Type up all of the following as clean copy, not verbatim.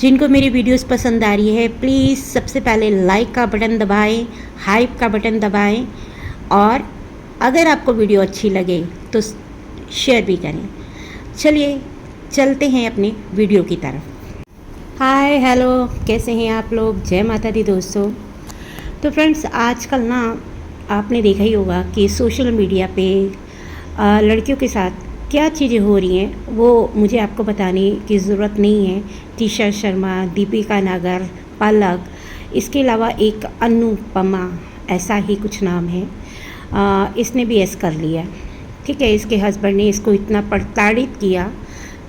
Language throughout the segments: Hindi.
जिनको मेरी वीडियोस पसंद आ रही है प्लीज़ सबसे पहले लाइक का बटन दबाएं, हाइप का बटन दबाएं और अगर आपको वीडियो अच्छी लगे तो शेयर भी करें। चलिए चलते हैं अपने वीडियो की तरफ। हाय हेलो, कैसे हैं आप लोग? जय माता दी दोस्तों। तो फ्रेंड्स, आजकल ना आपने देखा ही होगा कि सोशल मीडिया पे लड़कियों के साथ क्या चीज़ें हो रही हैं वो मुझे आपको बताने की ज़रूरत नहीं है। तीशा शर्मा, दीपिका नागर, पलक, इसके अलावा एक अनुपमा, ऐसा ही कुछ नाम है, इसने भी ऐसा कर लिया। ठीक है, इसके हस्बैंड ने इसको इतना प्रताड़ित किया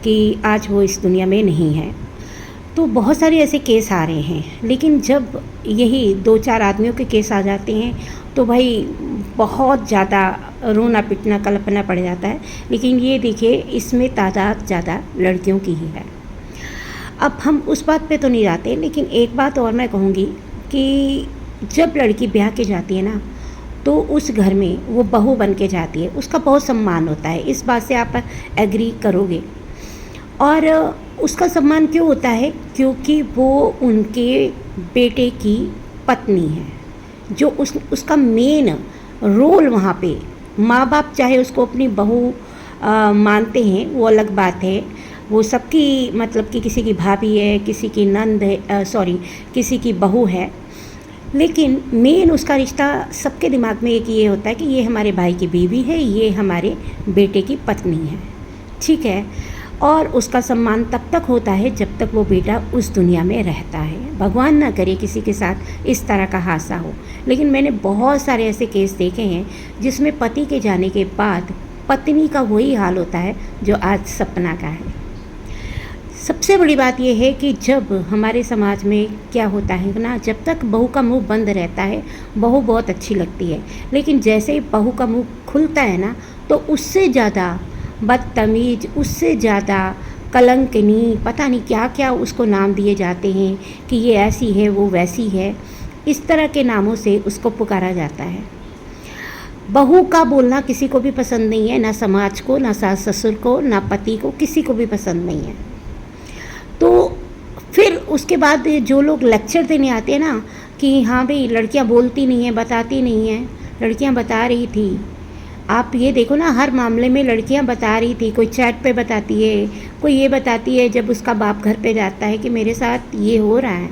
कि आज वो इस दुनिया में नहीं है। तो बहुत सारे ऐसे केस आ रहे हैं, लेकिन जब यही 2-4 आदमियों के केस आ जाते हैं तो भाई बहुत ज़्यादा रोना पिटना कल्पना पड़ जाता है। लेकिन ये देखिए, इसमें तादाद ज़्यादा लड़कियों की ही है। अब हम उस बात पे तो नहीं जाते, लेकिन एक बात और मैं कहूँगी कि जब लड़की ब्याह के जाती है ना, तो उस घर में वो बहू बन के जाती है, उसका बहुत सम्मान होता है। इस बात से आप एग्री करोगे। और उसका सम्मान क्यों होता है? क्योंकि वो उनके बेटे की पत्नी है, जो उसका मेन रोल वहाँ पे। माँ बाप चाहे उसको अपनी बहू मानते हैं, वो अलग बात है। वो सबकी मतलब कि किसी की भाभी है, किसी की नंद है, किसी की बहू है, लेकिन मेन उसका रिश्ता सबके दिमाग में एक ये होता है कि ये हमारे भाई की बीवी है, ये हमारे बेटे की पत्नी है। ठीक है, और उसका सम्मान तब तक होता है जब तक वो बेटा उस दुनिया में रहता है। भगवान ना करे किसी के साथ इस तरह का हादसा हो। लेकिन मैंने बहुत सारे ऐसे केस देखे हैं जिसमें पति के जाने के बाद पत्नी का वही हाल होता है जो आज सपना का है। सबसे बड़ी बात यह है कि जब हमारे समाज में क्या होता है ना, जब तक बहू का मुंह बंद रहता है बहू बहुत अच्छी लगती है, लेकिन जैसे ही बहू का मुंह खुलता है ना, तो उससे ज़्यादा बदतमीज, उससे ज़्यादा कलंकनी, पता नहीं क्या क्या उसको नाम दिए जाते हैं कि ये ऐसी है, वो वैसी है। इस तरह के नामों से उसको पुकारा जाता है। बहू का बोलना किसी को भी पसंद नहीं है, ना समाज को, ना सास ससुर को, ना पति को, किसी को भी पसंद नहीं है। तो फिर उसके बाद जो लोग लेक्चर देने आते हैं ना कि हाँ भाई लड़कियां बोलती नहीं हैं, बताती नहीं हैं, लड़कियां बता रही थी। आप ये देखो ना, हर मामले में लड़कियां बता रही थी। कोई चैट पे बताती है, कोई ये बताती है जब उसका बाप घर पे जाता है कि मेरे साथ ये हो रहा है,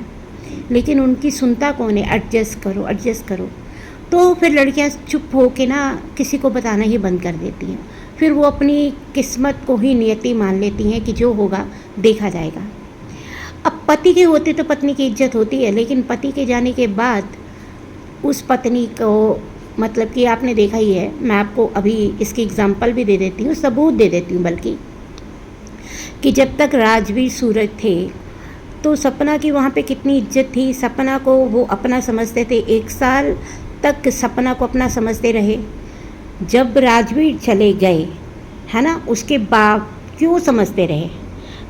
लेकिन उनकी सुनता कौन है? एडजस्ट करो, एडजस्ट करो। तो फिर लड़कियां चुप हो के ना किसी को बताना ही बंद कर देती हैं। फिर वो अपनी किस्मत को ही नियति मान लेती हैं कि जो होगा देखा जाएगा। अब पति के होते तो पत्नी की इज्जत होती है, लेकिन पति के जाने के बाद उस पत्नी को, मतलब कि आपने देखा ही है, मैं आपको अभी इसकी एग्जांपल भी दे देती हूँ, सबूत दे देती हूँ बल्कि, कि जब तक राजवीर सूरज थे तो सपना की वहाँ पे कितनी इज्जत थी। सपना को वो अपना समझते थे, 1 साल तक सपना को अपना समझते रहे। जब राजवीर चले गए, है ना, उसके बाद क्यों समझते रहे?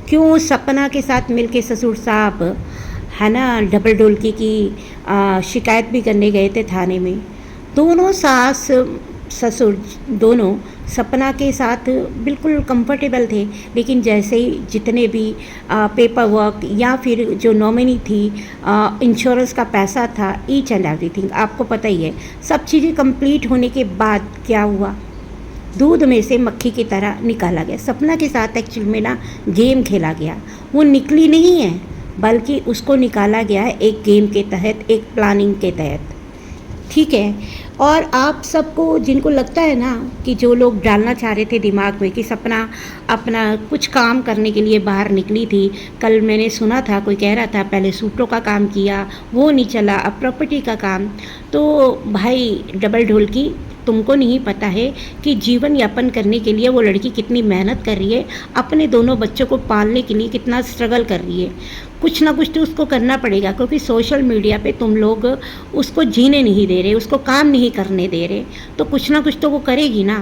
क्यों सपना के साथ मिलके ससुर साहब, है ना, डबल डोलकी की शिकायत भी करने गए थे थाने में। दोनों सास ससुर दोनों सपना के साथ बिल्कुल कंफर्टेबल थे, लेकिन जैसे ही जितने भी पेपर वर्क या फिर जो नॉमिनी थी, इंश्योरेंस का पैसा था, ईच एंड एवरीथिंग आपको पता ही है, सब चीज़ें कंप्लीट होने के बाद क्या हुआ? दूध में से मक्खी की तरह निकाला गया। सपना के साथ एक्चुअल में ना गेम खेला गया। वो निकली नहीं है, बल्कि उसको निकाला गया है एक गेम के तहत, एक प्लानिंग के तहत। ठीक है, और आप सबको जिनको लगता है ना कि जो लोग डालना चाह रहे थे दिमाग में कि सपना अपना कुछ काम करने के लिए बाहर निकली थी। कल मैंने सुना था, कोई कह रहा था पहले सूटों का काम किया, वो नहीं चला, अब प्रॉपर्टी का काम। तो भाई डबल ढोलकी, तुमको नहीं पता है कि जीवन यापन करने के लिए वो लड़की कितनी मेहनत कर रही है, अपने दोनों बच्चों को पालने के लिए कितना स्ट्रगल कर रही है। कुछ ना कुछ तो उसको करना पड़ेगा, क्योंकि सोशल मीडिया पे तुम लोग उसको जीने नहीं दे रहे, उसको काम नहीं करने दे रहे, तो कुछ ना कुछ तो वो करेगी ना।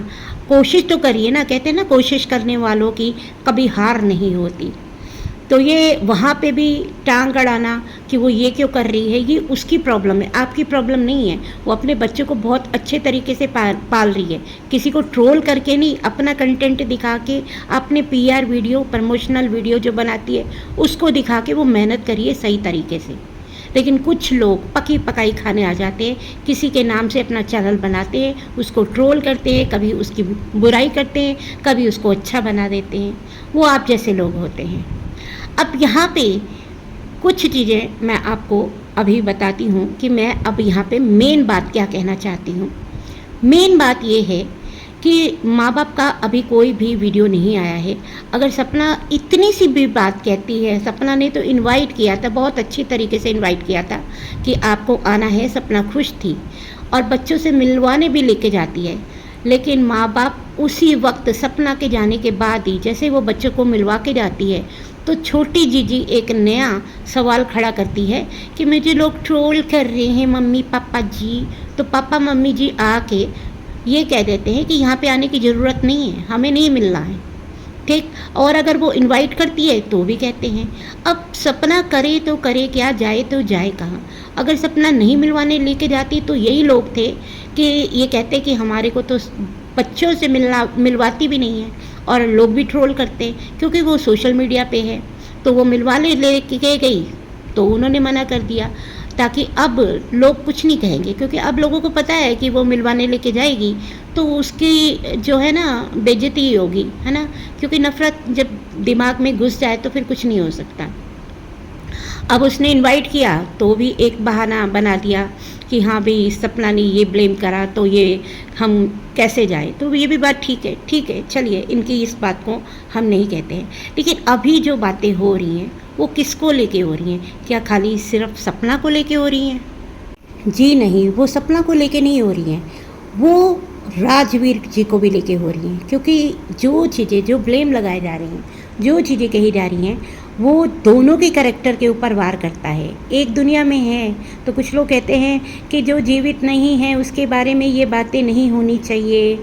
कोशिश तो करिए ना, कहते हैं ना कोशिश करने वालों की कभी हार नहीं होती। तो ये वहाँ पे भी टांग अड़ाना कि वो ये क्यों कर रही है, ये उसकी प्रॉब्लम है, आपकी प्रॉब्लम नहीं है। वो अपने बच्चे को बहुत अच्छे तरीके से पाल रही है, किसी को ट्रोल करके नहीं, अपना कंटेंट दिखा के, अपने PR वीडियो, प्रमोशनल वीडियो जो बनाती है उसको दिखा के वो मेहनत करिए सही तरीके से। लेकिन कुछ लोग पकी पकाई खाने आ जाते हैं, किसी के नाम से अपना चैनल बनाते हैं, उसको ट्रोल करते हैं, कभी उसकी बुराई करते हैं, कभी उसको अच्छा बना देते हैं। वो आप जैसे लोग होते हैं। अब यहाँ पे कुछ चीज़ें मैं आपको अभी बताती हूँ कि मैं अब यहाँ पे मेन बात क्या कहना चाहती हूँ। मेन बात ये है कि माँ बाप का अभी कोई भी वीडियो नहीं आया है। अगर सपना इतनी सी भी बात कहती है, सपना ने तो इनवाइट किया था, बहुत अच्छी तरीके से इनवाइट किया था कि आपको आना है, सपना खुश थी और बच्चों से मिलवाने भी लेके जाती है। लेकिन माँ बाप उसी वक्त सपना के जाने के बाद ही जैसे वो बच्चों को मिलवा के जाती है तो छोटी जीजी एक नया सवाल खड़ा करती है कि मुझे लोग ट्रोल कर रहे हैं मम्मी पापा जी। तो पापा मम्मी जी आके ये कह देते हैं कि यहाँ पे आने की ज़रूरत नहीं है, हमें नहीं मिलना है, ठीक। और अगर वो इनवाइट करती है तो भी कहते हैं। अब सपना करे तो करे क्या, जाए तो जाए कहाँ। अगर सपना नहीं मिलवाने लेके जाती तो यही लोग थे कि ये कहते कि हमारे को तो बच्चों से मिलवाती भी नहीं है, और लोग भी ट्रोल करते क्योंकि वो सोशल मीडिया पे है। तो वो मिलवाने लेके गई तो उन्होंने मना कर दिया, ताकि अब लोग कुछ नहीं कहेंगे, क्योंकि अब लोगों को पता है कि वो मिलवाने लेके जाएगी तो उसकी जो है ना बेइज्जती ही होगी, है ना। क्योंकि नफ़रत जब दिमाग में घुस जाए तो फिर कुछ नहीं हो सकता। अब उसने इनवाइट किया तो भी एक बहाना बना दिया कि हाँ भाई सपना ने ये ब्लेम करा तो ये हम कैसे जाए। तो ये भी बात ठीक है, चलिए इनकी इस बात को हम नहीं कहते हैं। लेकिन अभी जो बातें हो रही हैं वो किसको लेके हो रही हैं? क्या खाली सिर्फ सपना को लेके हो रही हैं? जी नहीं, वो सपना को लेके नहीं हो रही हैं, वो राजवीर जी को भी लेके हो रही हैं। क्योंकि जो चीज़ें, जो ब्लेम लगाए जा रही हैं, जो चीज़ें कही जा रही हैं, वो दोनों के कैरेक्टर के ऊपर वार करता है। एक दुनिया में है तो कुछ लोग कहते हैं कि जो जीवित नहीं है उसके बारे में ये बातें नहीं होनी चाहिए,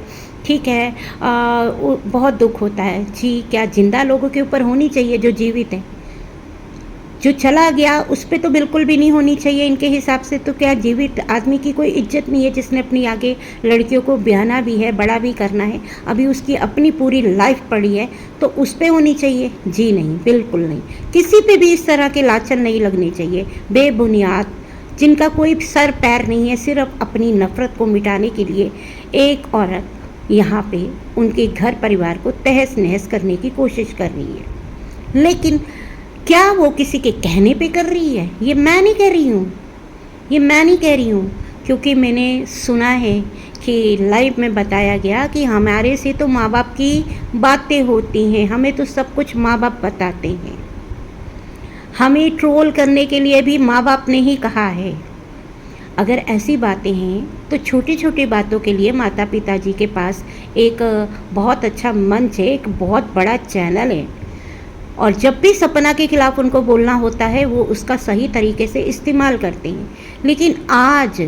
ठीक है। बहुत दुख होता है जी, क्या जिंदा लोगों के ऊपर होनी चाहिए जो जीवित है? जो चला गया उस पर तो बिल्कुल भी नहीं होनी चाहिए इनके हिसाब से। तो क्या जीवित आदमी की कोई इज्जत नहीं है, जिसने अपनी आगे लड़कियों को ब्याहना भी है, बड़ा भी करना है, अभी उसकी अपनी पूरी लाइफ पड़ी है, तो उस पर होनी चाहिए? जी नहीं, बिल्कुल नहीं। किसी पे भी इस तरह के लाछन नहीं लगने चाहिए बेबुनियाद, जिनका कोई सर पैर नहीं है, सिर्फ अपनी नफ़रत को मिटाने के लिए एक औरत यहाँ पे उनके घर परिवार को तहस नहस करने की कोशिश कर रही है। लेकिन क्या वो किसी के कहने पे कर रही है? ये मैं नहीं कह रही हूँ, क्योंकि मैंने सुना है कि लाइव में बताया गया कि हमारे से तो माँ बाप की बातें होती हैं, हमें तो सब कुछ माँ बाप बताते हैं, हमें ट्रोल करने के लिए भी माँ बाप ने ही कहा है। अगर ऐसी बातें हैं तो छोटी छोटी बातों के लिए माता पिता जी के पास एक बहुत अच्छा मंच है, एक बहुत बड़ा चैनल है, और जब भी सपना के खिलाफ उनको बोलना होता है वो उसका सही तरीके से इस्तेमाल करते हैं। लेकिन आज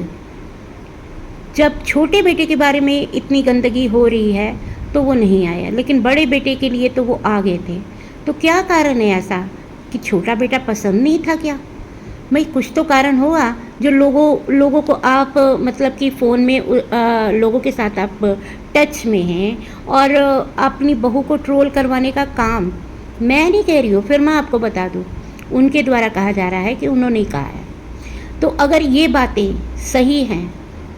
जब छोटे बेटे के बारे में इतनी गंदगी हो रही है तो वो नहीं आया, लेकिन बड़े बेटे के लिए तो वो आ गए थे। तो क्या कारण है ऐसा कि छोटा बेटा पसंद नहीं था क्या? भाई कुछ तो कारण होगा जो लोगों को आप मतलब कि फ़ोन में लोगों के साथ आप टच में हैं, और अपनी बहू को ट्रोल करवाने का काम मैं नहीं कह रही हूँ, फिर मैं आपको बता दूँ, उनके द्वारा कहा जा रहा है कि उन्होंने कहा है। तो अगर ये बातें सही हैं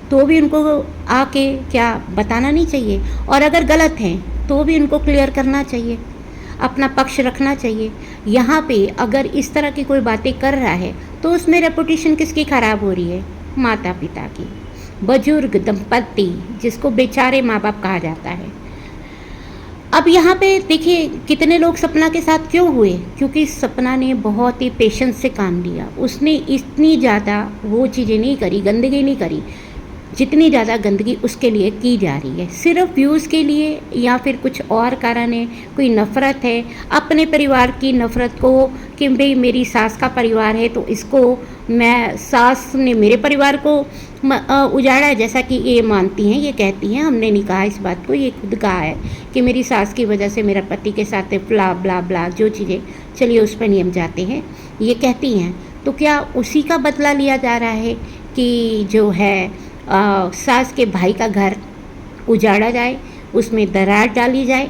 तो भी उनको आके क्या बताना नहीं चाहिए, और अगर गलत हैं तो भी उनको क्लियर करना चाहिए, अपना पक्ष रखना चाहिए। यहाँ पे अगर इस तरह की कोई बातें कर रहा है तो उसमें रेपुटेशन किसकी ख़राब हो रही है? माता पिता की, बुजुर्ग दंपति जिसको बेचारे माँ बाप कहा जाता है। अब यहाँ पे देखिए कितने लोग सपना के साथ क्यों हुए, क्योंकि सपना ने बहुत ही पेशेंस से काम लिया। उसने इतनी ज़्यादा वो चीज़ें नहीं करी, गंदगी नहीं करी जितनी ज़्यादा गंदगी उसके लिए की जा रही है, सिर्फ व्यूज़ के लिए, या फिर कुछ और कारण है, कोई नफ़रत है अपने परिवार की नफ़रत को कि भाई मेरी सास का परिवार है तो इसको मैं, सास ने मेरे परिवार को उजाड़ा है, जैसा कि ये मानती हैं, ये कहती हैं, हमने नहीं कहा इस बात को, ये खुद कहा है कि मेरी सास की वजह से मेरा पति के साथ ब्ला ब्ला ब्ला जो चीज़ें, चलिए उस पर नहीं हम जाते हैं, ये कहती हैं। तो क्या उसी का बदला लिया जा रहा है कि जो है सास के भाई का घर उजाड़ा जाए, उसमें दरार डाली जाए?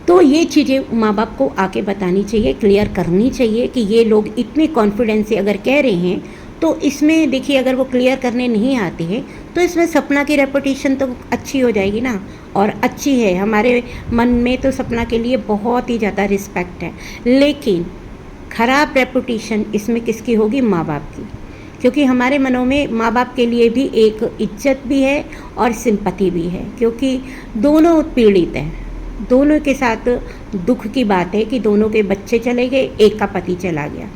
तो ये चीज़ें माँ बाप को आके बतानी चाहिए, क्लियर करनी चाहिए कि ये लोग इतने कॉन्फिडेंस से अगर कह रहे हैं तो इसमें देखिए, अगर वो क्लियर करने नहीं आते हैं तो इसमें सपना की रेपुटेशन तो अच्छी हो जाएगी ना, और अच्छी है, हमारे मन में तो सपना के लिए बहुत ही ज़्यादा रिस्पेक्ट है। लेकिन ख़राब रेपुटेशन इसमें किसकी होगी? माँ बाप की, क्योंकि हमारे मनों में माँ बाप के लिए भी एक इज्जत भी है और सिंपैथी भी है, क्योंकि दोनों पीड़ित हैं। दोनों के साथ दुख की बात है कि दोनों के बच्चे चले गए, एक का पति चला गया,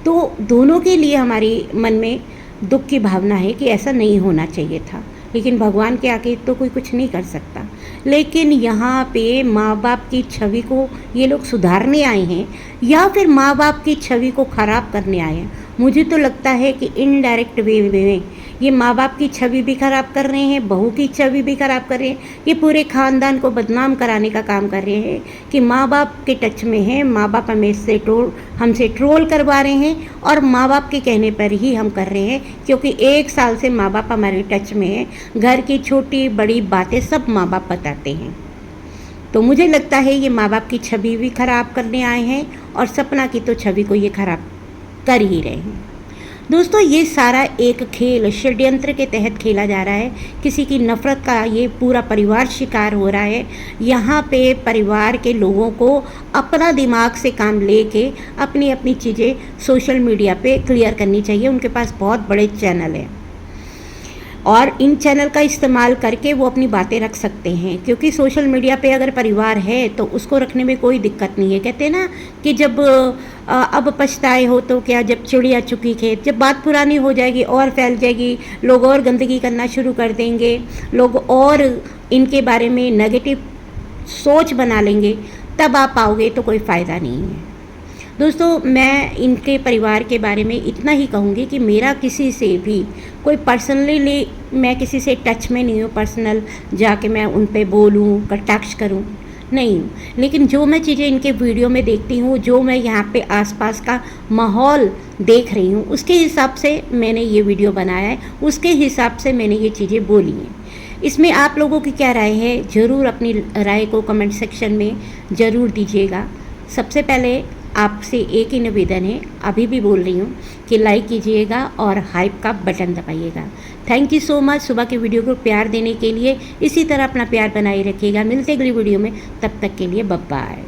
तो दोनों के लिए हमारी मन में दुख की भावना है कि ऐसा नहीं होना चाहिए था। लेकिन भगवान के आगे तो कोई कुछ नहीं कर सकता। लेकिन यहाँ पे माँ बाप की छवि को ये लोग सुधारने आए हैं या फिर माँ बाप की छवि को ख़राब करने आए हैं? मुझे तो लगता है कि इनडायरेक्ट वे में ये माँ बाप की छवि भी ख़राब कर रहे हैं, बहू की छवि भी ख़राब कर रहे हैं, ये पूरे ख़ानदान को बदनाम कराने का काम कर रहे हैं कि माँ बाप के टच में हैं, माँ बाप हमसे ट्रोल करवा रहे हैं और माँ बाप के कहने पर ही हम कर रहे हैं, क्योंकि 1 साल से माँ बाप हमारे टच में हैं, घर की छोटी बड़ी बातें सब माँ बाप बताते हैं। तो मुझे लगता है ये माँ बाप की छवि भी ख़राब करने आए हैं और सपना की तो छवि को ये ख़राब कर ही रहे हैं। दोस्तों, ये सारा एक खेल षड्यंत्र के तहत खेला जा रहा है। किसी की नफ़रत का ये पूरा परिवार शिकार हो रहा है। यहाँ पे परिवार के लोगों को अपना दिमाग से काम लेके अपनी अपनी चीज़ें सोशल मीडिया पे क्लियर करनी चाहिए। उनके पास बहुत बड़े चैनल हैं और इन चैनल का इस्तेमाल करके वो अपनी बातें रख सकते हैं, क्योंकि सोशल मीडिया पे अगर परिवार है तो उसको रखने में कोई दिक्कत नहीं है। कहते हैं ना कि जब अब पछताए हो तो क्या, जब चिड़िया चुकी खेत, जब बात पुरानी हो जाएगी और फैल जाएगी, लोग और गंदगी करना शुरू कर देंगे, लोग और इनके बारे में नेगेटिव सोच बना लेंगे, तब आप पाओगे तो कोई फ़ायदा नहीं है। दोस्तों, मैं इनके परिवार के बारे में इतना ही कहूँगी कि मेरा किसी से भी कोई पर्सनली, मैं किसी से टच में नहीं हूँ, पर्सनल जाके मैं उन पे बोलूँ, कटाक्ष करूँ, नहीं हूँ। लेकिन जो मैं चीज़ें इनके वीडियो में देखती हूँ, जो मैं यहाँ पे आसपास का माहौल देख रही हूँ, उसके हिसाब से मैंने ये वीडियो बनाया है, उसके हिसाब से मैंने ये चीज़ें बोली हैं। इसमें आप लोगों की क्या राय है? ज़रूर अपनी राय को कमेंट सेक्शन में ज़रूर दीजिएगा। सबसे पहले आपसे एक ही निवेदन है, अभी भी बोल रही हूँ कि लाइक कीजिएगा और हाइप का बटन दबाइएगा। थैंक यू सो मच सुबह की वीडियो को प्यार देने के लिए। इसी तरह अपना प्यार बनाए रखिएगा। मिलते अगली वीडियो में, तब तक के लिए बाय बाय।